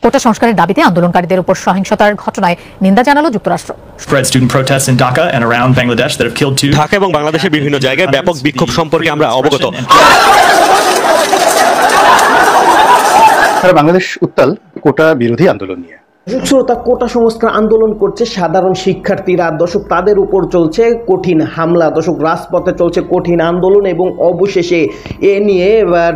কোটা সংস্কারের দাবিতে আন্দোলনকারীদের উপর সহিংসতার ঘটনায় নিন্দা জানালো যুক্তরাষ্ট্র। ঢাকা এবং বাংলাদেশের বিভিন্ন জায়গায় ব্যাপক বিক্ষোভ সম্পর্কে আমরা অবগত। বাংলাদেশ উত্তাল কোটা বিরোধী আন্দোলন নিয়ে। শ্রোতা, কোটা সংস্কার আন্দোলন করছে সাধারণ শিক্ষার্থীরা। দর্শক, তাদের উপর চলছে কঠিন হামলা। দর্শক, রাজপথে চলছে কঠিন আন্দোলন এবং অবশেষে এ নিয়ে এবার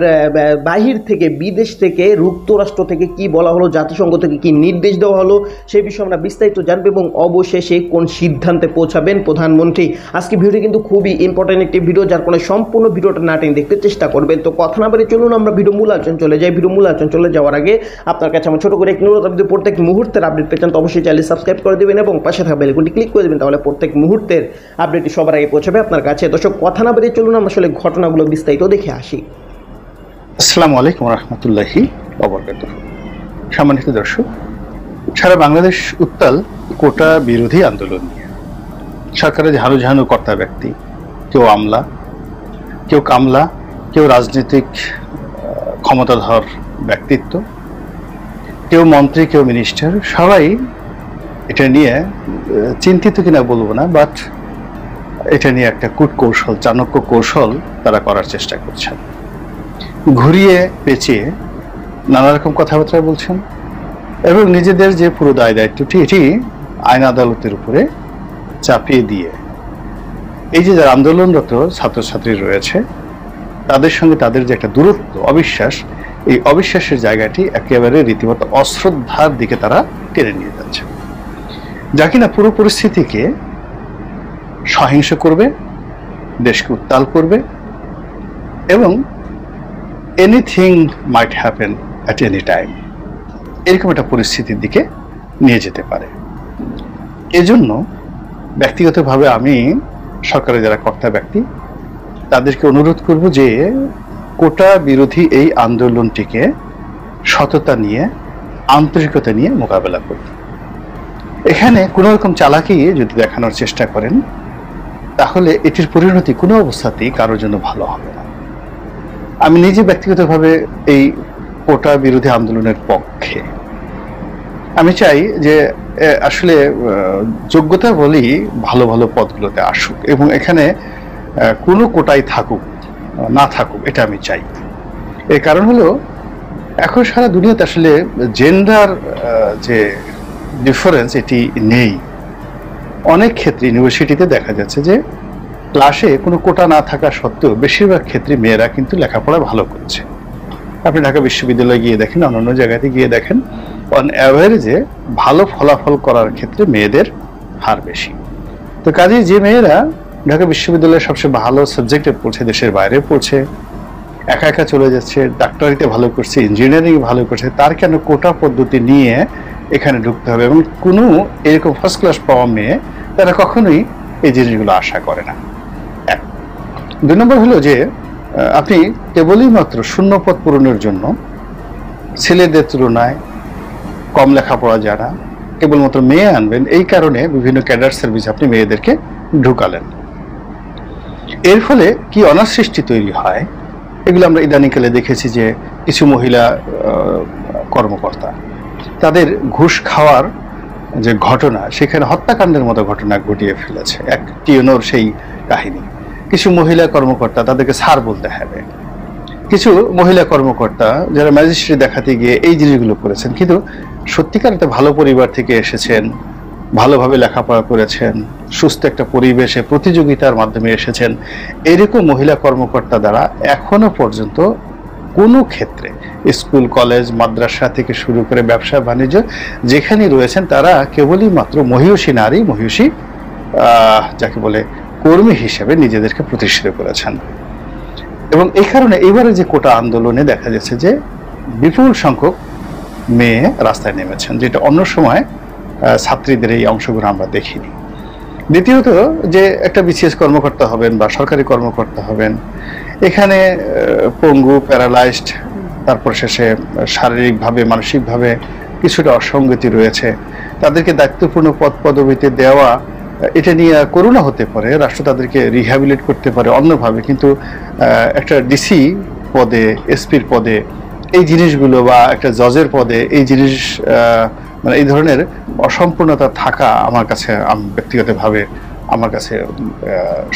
বাহির থেকে, বিদেশ থেকে, যুক্তরাষ্ট্র থেকে কি বলা হলো, জাতিসংঘ থেকে কি নির্দেশ দেওয়া হলো, সেই বিষয়ে আমরা বিস্তারিত জানবো এবং অবশেষে কোন সিদ্ধান্তে পৌঁছাবেন প্রধানমন্ত্রী। আজকে ভিডিওটি কিন্তু খুবই ইম্পর্টেন্ট একটি ভিডিও, যার কারণে সম্পূর্ণ ভিডিওটা না টেনে দেখতে চেষ্টা করবেন। তো কথা না বলে চলুন আমরা ভিডিও মূল আলোচনা চলে যাই। ভিডিও মূল আলোচনা চলে যাওয়ার আগে আপনার কাছে আমার ছোট করে এক অনুরোধ, আপনি প্রত্যেক মুহূর্তের আপডেট পেয়েছেন তো অবশ্যই চ্যানেল সাবস্ক্রাইব করে দেবেন এবং পাশে থাকা বেল আইকনটি ক্লিক করে দেবেন, তাহলে প্রত্যেক মুহূর্তের আপডেটটি সবার আগে পৌঁছাবে আপনার কাছে। দর্শক, কথা না বেরিয়ে চলুন আমরা আসলে ঘটনাগুলো বিস্তারিত দেখে আসি। আসসালামু আলাইকুম রহমতুল্লাহি ওয়া বারাকাতুহু। সম্মানিত দর্শক, সারা বাংলাদেশ উত্তাল কোটা বিরোধী আন্দোলন নিয়ে। সরকারের ঝাড়ু ঝাড়ু কর্তা ব্যক্তি, কেউ আমলা, কেউ কামলা, কেউ রাজনৈতিক ক্ষমতাধর ব্যক্তিত্ব, কেউ মন্ত্রী, কেউ মিনিস্টার, সবাই এটা নিয়ে চিন্তিত কিনা বলবো না, বাট এটা নিয়ে একটা কূটকৌশল, চাণক্য কৌশল তারা করার চেষ্টা করছেন। ঘুরিয়ে পেঁচিয়ে নানা রকম কথাবার্তা বলছেন এবং নিজেদের যে পুরো দায় দায়িত্বটি এটি আইন আদালতের উপরে চাপিয়ে দিয়ে এই যে যারা আন্দোলনরত ছাত্রছাত্রী রয়েছে তাদের সঙ্গে তাদের যে একটা দূরত্ব, অবিশ্বাস, এই অবিশ্বাসের জায়গাটি একেবারে রীতিমতো অশ্রদ্ধার দিকে তারা টেনে নিয়ে যাচ্ছে, যা কিনা পুরো পরিস্থিতিকে সহিংস করবে, দেশকে উত্তাল করবে এবং anything might happen at any time, এরকম একটা পরিস্থিতির দিকে নিয়ে যেতে পারে। এজন্য ব্যক্তিগতভাবে আমি সরকারের যারা কর্তা ব্যক্তি তাদেরকে অনুরোধ করব যে কোটা বিরোধী এই আন্দোলনটিকে সততা নিয়ে, আন্তরিকতা নিয়ে মোকাবেলা করবে। এখানে কোনো রকম চালাকি যদি দেখানোর চেষ্টা করেন তাহলে এটির পরিণতি কোনো অবস্থাতেই কারোর জন্য ভালো হবে না। আমি নিজে ব্যক্তিগতভাবে এই কোটা বিরোধী আন্দোলনের পক্ষে। আমি চাই যে আসলে যোগ্যতা বলেই ভালো ভালো পদগুলোতে আসুক এবং এখানে কোনো কোটাই থাকুক না থাকুক, এটা আমি চাই। এর কারণ হলো এখন সারা দুনিয়াতে আসলে জেন্ডার যে ডিফারেন্স এটি নেই। অনেক ক্ষেত্রে ইউনিভার্সিটিতে দেখা যাচ্ছে যে ক্লাসে কোনো কোটা না থাকা সত্ত্বেও বেশিরভাগ ক্ষেত্রে মেয়েরা কিন্তু লেখাপড়া ভালো করছে। আপনি ঢাকা বিশ্ববিদ্যালয়ে গিয়ে দেখেন, অন্যান্য জায়গাতে গিয়ে দেখেন, অন অ্যাভারেজে ভালো ফলাফল করার ক্ষেত্রে মেয়েদের হার বেশি। তো কাজেই যে মেয়েরা ঢাকা বিশ্ববিদ্যালয়ে সবচেয়ে ভালো সাবজেক্টে পড়ছে, দেশের বাইরে পড়ছে, একা একা চলে যাচ্ছে, ডাক্তারিতে ভালো করছে, ইঞ্জিনিয়ারিং ভালো করছে, তার কেন কোটা পদ্ধতি নিয়ে এখানে ঢুকতে হবে? এবং কোনো এরকম ফার্স্ট ক্লাস পাওয়া মেয়ে তারা কখনোই এই জিনিসগুলো আশা করে না। এক। দুই নম্বর হলো যে আপনি কেবলই মাত্র শূন্যপদ পূরণের জন্য ছেলেদের তুলনায় কম লেখাপড়া যারা কেবলমাত্র মেয়ে আনবেন, এই কারণে বিভিন্ন ক্যাডার সার্ভিস আপনি মেয়েদেরকে ঢুকালেন। এর ফলে কি অনাসৃষ্টি তৈরি হয়, এগুলো আমরা ইদানিংকালে দেখেছি যে কিছু মহিলা কর্মকর্তা তাদের ঘুষ খাওয়ার যে ঘটনা, সেখানে হত্যাকাণ্ডের মতো ঘটনা ঘটিয়ে ফেলেছে। এক টিএনওর সেই কাহিনী। কিছু মহিলা কর্মকর্তা তাদেরকে স্যার বলতে হবে, কিছু মহিলা কর্মকর্তা যারা ম্যাজিস্ট্রেট দেখাতে গিয়ে এই জিনিসগুলো করেছেন, কিন্তু সত্যিকার একটা ভালো পরিবার থেকে এসেছেন, ভালোভাবে লেখাপড়া করেছেন, সুস্থ একটা পরিবেশে প্রতিযোগিতার মাধ্যমে এসেছেন, এরকম মহিলা কর্মকর্তা দ্বারা এখনো পর্যন্ত কোনো ক্ষেত্রে স্কুল, কলেজ, মাদ্রাসা থেকে শুরু করে ব্যবসা বাণিজ্য যেখানে রয়েছেন তারা কেবলই মাত্র মহিষী নারী, মহিষী যাকে বলে কর্মী হিসেবে নিজেদেরকে প্রতিষ্ঠিত করেছেন। এবং এই কারণে এবারে যে কোটা আন্দোলনে দেখা যাচ্ছে যে বিপুল সংখ্যক মেয়ে রাস্তায় নেমেছেন, যেটা অন্য সময় ছাত্রীদের এই অংশগ্রহণ আমরা দেখিনি। দ্বিতীয়ত যে একটা বিসিএস কর্মকর্তা হবেন বা সরকারি কর্মকর্তা হবেন, এখানে পঙ্গু, প্যারালাইজড, তারপর শেষে শারীরিকভাবে মানসিকভাবে কিছুটা অসঙ্গতি রয়েছে, তাদেরকে দায়িত্বপূর্ণ পদ পদবিতে দেওয়া, এটা নিয়ে করুণা হতে পারে, রাষ্ট্র তাদেরকে রিহ্যাবিলিট করতে পারে অন্যভাবে, কিন্তু একটা ডিসি পদে, এসপির পদে এই জিনিসগুলো বা একটা জজের পদে এই জিনিস মানে এই ধরনের অসম্পূর্ণতা থাকা আমার কাছে ব্যক্তিগতভাবে আমার কাছে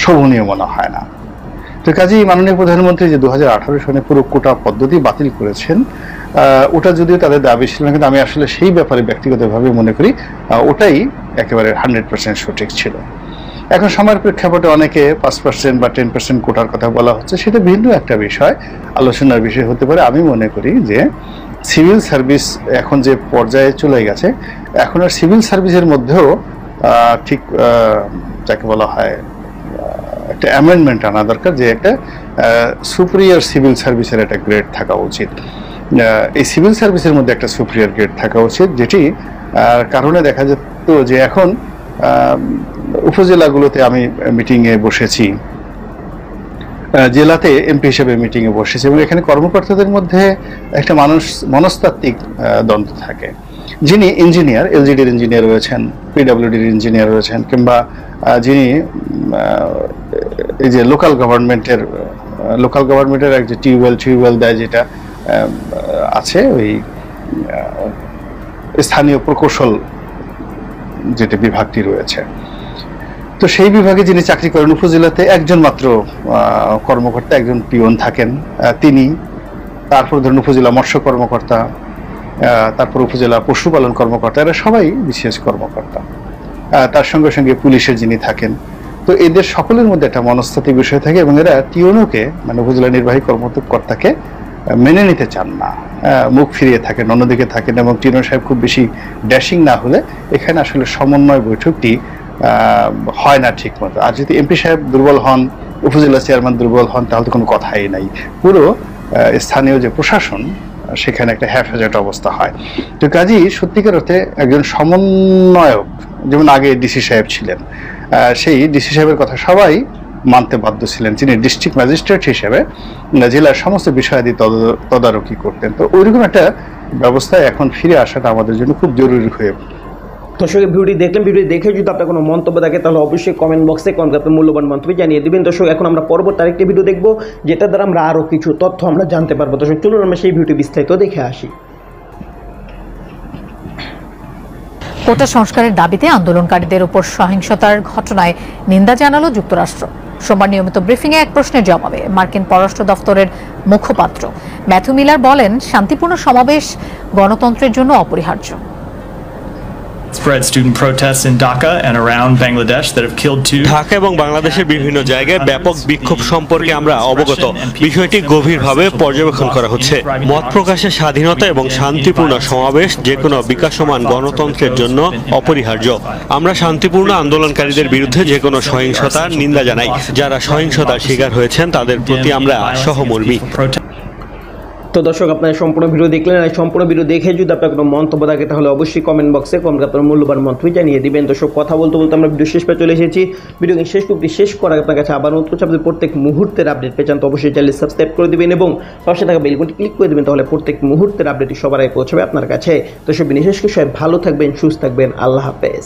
শোভনীয় মনে হয় না। তো কাজেই মাননীয় প্রধানমন্ত্রী যে 2018 সনে পুরো কোটা পদ্ধতি বাতিল করেছেন, ওটা যদিও তাদের দাবি ছিল না, কিন্তু আমি আসলে সেই ব্যাপারে ব্যক্তিগতভাবে মনে করি ওটাই একেবারে 100% সঠিক ছিল। এখন সময়ের প্রেক্ষাপটে অনেকে 5% বা 10% কোটার কথা বলা হচ্ছে, সেটা ভিন্ন একটা বিষয়, আলোচনার বিষয় হতে পারে। আমি মনে করি যে সিভিল সার্ভিস এখন যে পর্যায়ে চলে গেছে, এখন আর সিভিল সার্ভিসের মধ্যেও ঠিক যাকে বলা হয় একটা অ্যামেন্ডমেন্ট আনা দরকার, যে একটা সুপিরিয়র সিভিল সার্ভিসের একটা গ্রেড থাকা উচিত। এই সিভিল সার্ভিসের মধ্যে একটা সুপিরিয়র গ্রেড থাকা উচিত, যেটি কারণে দেখা যেত যে এখন উপজেলাগুলোতে আমি মিটিংয়ে বসেছি, জেলাতে এমপি হিসেবে মিটিংয়ে বসেছি, এবং এখানে কর্মকর্তাদের মধ্যে একটা মনস্তাত্ত্বিক দ্বন্দ্ব থাকে। যিনি ইঞ্জিনিয়ার, এলজিডির ইঞ্জিনিয়ার রয়েছেন, পিডব্লিউডির ইঞ্জিনিয়ার রয়েছেন, কিংবা যিনি এই যে লোকাল গভর্নমেন্টের এক যে টিউবওয়েল দেয় যেটা আছে, ওই স্থানীয় প্রকৌশল যেটা বিভাগটি রয়েছে, তো সেই বিভাগে যিনি চাকরি করেন, উপজেলাতে একজন মাত্র কর্মকর্তা, একজন পিয়ন থাকেন তিনি, তারপর ধরুন উপজেলা মৎস্য কর্মকর্তা, তারপর উপজেলা পশুপালন কর্মকর্তা, এরা সবাই বিশেষ কর্মকর্তা, তার সঙ্গে সঙ্গে পুলিশের যিনি থাকেন। তো এদের সকলের মধ্যে একটা মনস্তাত্ত্বিক বিষয় থাকে, এবং এরা টিওনোকে মানে উপজেলা নির্বাহী কর্মকর্তাকে মেনে নিতে চান না, মুখ ফিরিয়ে থাকেন, অন্যদিকে থাকেন, এবং টিওনো সাহেব খুব বেশি ড্যাশিং না হলে এখানে আসলে সমন্বয় বৈঠকটি হয় না ঠিক মতো। আর যদি এমপি সাহেব দুর্বল হন, উপজেলা চেয়ারম্যান দুর্বল হন, তাহলে তো কোনো কথাই নাই, পুরো স্থানীয় যে প্রশাসন সেখানে একটা হ্যাফাজত অবস্থা হয়। তো কাজেই সত্যিকার অর্থে একজন সমন্বয়ক, যেমন আগে ডিসি সাহেব ছিলেন, সেই ডিসি সাহেবের কথা সবাই মানতে বাধ্য ছিলেন, যিনি ডিস্ট্রিক্ট ম্যাজিস্ট্রেট হিসেবে জেলার সমস্ত বিষয়াদি তদারকি করতেন। তো ওইরকম একটা ব্যবস্থায় এখন ফিরে আসাটা আমাদের জন্য খুব জরুরি হয়ে। দর্শক ভিডিওটি দেখলেন, ভিডিও দেখে যদি আপনার কোনো মন্তব্য থাকে তাহলে অবশ্যই কমেন্ট বক্সে আপনার মূল্যবান মন্তব্য জানিয়ে দিবেন। দর্শক এখন আমরা পরবর্তী আরেকটি ভিডিও দেখবো, যেটা দ্বারা আমরা আরও কিছু তথ্য আমরা জানতে পারবো। দর্শক চলুন আমরা সেই ভিডিওটি বিস্তারিত দেখে আসি। কোটা সংস্কারের দাবিতে আন্দোলনকারীদের উপর সহিংসতার ঘটনায় নিন্দা জানালো যুক্তরাষ্ট্র। সোমবার নিয়মিত ব্রিফিংয়ে এক প্রশ্নের জবাবে মার্কিন পররাষ্ট্র দফতরের মুখপাত্র ম্যাথু মিলার বলেন, শান্তিপূর্ণ সমাবেশ গণতন্ত্রের জন্য অপরিহার্য। Spread student protests in Dhaka and around Bangladesh that have killed two. Dhaka এবং বাংলাদেশের বিভিন্ন জায়গায় ব্যাপক বিক্ষোভ সম্পর্কে আমরা অবগত। বিষয়টি গভীরভাবে পর্যবেক্ষণ করা হচ্ছে। মত প্রকাশের স্বাধীনতা এবং শান্তিপূর্ণ সমাবেশ যে কোনো বিকাশমান গণতন্ত্রের জন্য অপরিহার্য। আমরা শান্তিপূর্ণ আন্দোলনকারীদের বিরুদ্ধে যে কোনো সহিংসতার নিন্দা জানাই। যারা সহিংসতার শিকার হয়েছেন তাদের প্রতি আমরা সহমর্মী। তো দর্শক আপনারা সম্পূর্ণ ভিডিও দেখলেন, আর সম্পূর্ণ ভিডিও দেখে যদি আপনার কোনো মন্তব্য থাকে তাহলে অবশ্যই কমেন্ট বক্সে আপনার মূল্যবান মন্তব্য জানিয়ে দিবেন। দর্শক কথা বলতে বলতে আমরা ভিডিও শেষ পেয়ে চলে এসেছি। ভিডিও শেষ করার আপনার কাছে আবার অনুরোধ করছি, আপনি প্রত্যেক মুহূর্তের আপডেট পেয়ে চান তো অবশ্যই চ্যানেল সাবস্ক্রাইব করে দিবেন এবং পাশে থাকা বেল বাটনটি ক্লিক করে দিবেন, তাহলে প্রত্যেক মুহূর্তের আপডেটটি সবার আগে পৌঁছাবে আপনার কাছে। দর্শক বিশেষ করে সবাই ভালো থাকবেন, সুস্থ থাকবেন, আল্লাহ হাফেজ।